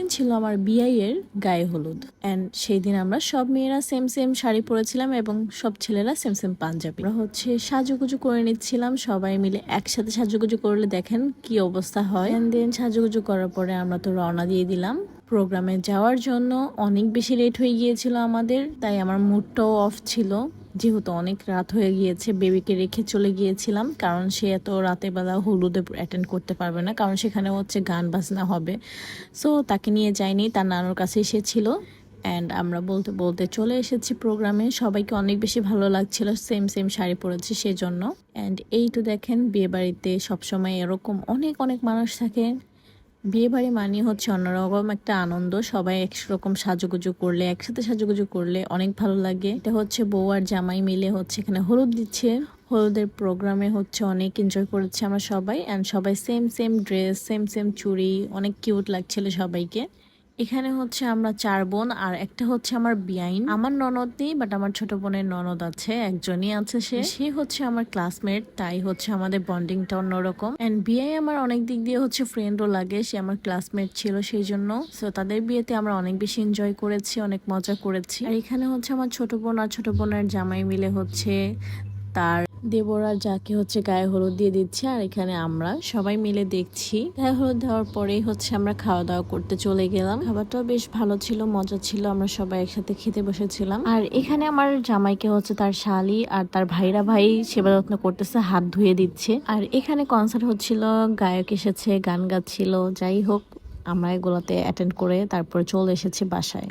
দিন ছিল আমার বিয়ের গায়ে হলুদ এন্ড সেই দিন আমরা সব মেয়েরা সেম সেম শাড়ি পরেছিলাম এবং সব ছেলেরা সেম সেম পাঞ্জাবি। আমরা সাজুগুজু করে নিচ্ছিলাম, সবাই মিলে একসাথে সাজুগুজু করলে দেখেন কি অবস্থা হয়। এন্ড দেন সাজুগুজু করার পরে আমরা তো রওনা দিয়ে দিলাম প্রোগ্রামে যাওয়ার জন্য। অনেক বেশি লেট হয়ে গিয়েছিল আমাদের, তাই আমার মুডটাও অফ ছিল যেহেতু অনেক রাত হয়ে গিয়েছে। বেবিকে রেখে চলে গিয়েছিলাম কারণ সে এত রাতে বেলা হলুদে অ্যাটেন্ড করতে পারবে না, কারণ সেখানে গান বাজনা হবে। সো তাকে নিয়ে যাইনি, তার নানুর কাছে এসেছিল। অ্যান্ড আমরা বলতে বলতে চলে এসেছি প্রোগ্রামে। সবাইকে অনেক বেশি ভালো লাগছিল, সেম সেম শাড়ি পরেছি সেজন্য। অ্যান্ড এই তো দেখেন বিয়ে বাড়িতে সবসময় এরকম অনেক অনেক মানুষ থাকে। বিয়ে বাড়ি মানে অন্যরকম একটা আনন্দ। সবাই একরকম সাজুগুজু করলে, একসাথে সাজুগুজু করলে অনেক ভালো লাগে। এটা বউ আর জামাই মিলে এখানে হলুদ দিচ্ছে। হলুদের প্রোগ্রামে অনেক এনজয় করেছে আমরা সবাই। অ্যান্ড সবাই same same dress, same same চুড়ি, অনেক কিউট লাগছিল সবাইকে। এখানে আমরা 4 বোন আর একটা আমার বিয়াইন। আমার ননদ নেই, বাট আমার ছোট বোনের ননদ আছে, একজনই আছে। সে আমার ক্লাসমেট, তাই আমাদের বন্ডিংটা অন্যরকম। এন্ড বিয়ে আমার অনেক দিক দিয়ে ফ্রেন্ডও লাগে, সে আমার ক্লাসমেট ছিল সেই জন্য। সো তাদের বিয়েতে আমরা অনেক বেশি এনজয় করেছি, অনেক মজা করেছি। আর এখানে আমার ছোট বোন আর ছোট বোনের জামাই মিলে তার দেবরা যাকে গায়ে হলুদ দিয়ে দিচ্ছে। আর এখানে আমরা সবাই মিলে দেখছি। গায়ে হলুদ দেওয়ার পরেই আমরা খাওয়া দাওয়া করতে চলে গেলাম। খাবারটাও বেশ ভালো ছিল, মজা ছিল। আমরা সবাই একসাথে খেতে বসেছিলাম। আর এখানে আমার জামাইকে তার শালি আর তার ভাই সেবা যত্ন করতেছে, হাত ধুয়ে দিচ্ছে। আর এখানে কনসার্ট হচ্ছিল, গায়ক এসেছে, গান গাচ্ছিল। যাই হোক, আমরা এগুলোতে অ্যাটেন্ড করে তারপরে চলে এসেছি বাসায়।